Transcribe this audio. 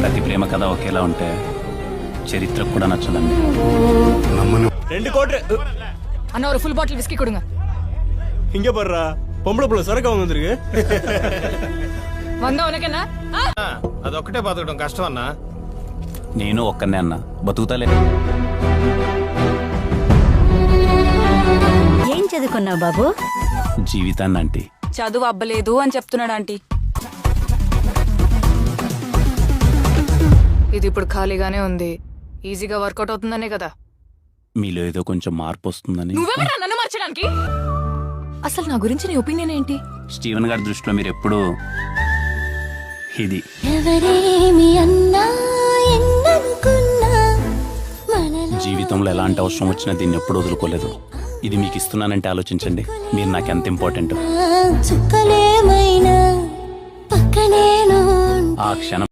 ప్రతి ప్రేమ కథ ఒకేలా ఉంటే చరిత్రకు కూడా నచ్చదండి. 2 கோட்ரு அண்ணா ஒரு ஃபுல் பாட்டில் விஸ்கி கொடுங்க. இங்க பாருடா பொம்பளை புள்ள சரக்கு வந்திருக்கு. வந்தா உனக்கு என்ன? అదొక్కటే బతకడం కష్టం అన్నా. నేను ఒక్కనే అన్న బతుకుతాలే. ఏం చదువుకున్నావు బాబు? జీవితాన్ని అంటే చదువు అబ్బలేదు అని చెప్తున్నాడు ఆంటీ. ఇది ఇప్పుడు ఖాళీగానే ఉంది, ఈజీగా వర్కౌట్ అవుతుందనే కదా. మీలో ఏదో కొంచెం మార్పు వస్తుందని. నువ్వెవరా నన్ను మార్చడానికి? అసలు నా గురించి నీ ఒపీనియన్ ఏంటి? స్టీవెన్ గారి దృష్టిలో మీరు ఎప్పుడు ఇది జీవితంలో ఎలాంటి అవసరం వచ్చినా దీన్ని ఎప్పుడు వదులుకోలేదు. ఇది మీకు ఇస్తున్నానంటే ఆలోచించండి, మీరు నాకు ఎంత ఇంపార్టెంట్. ఆ క్షణం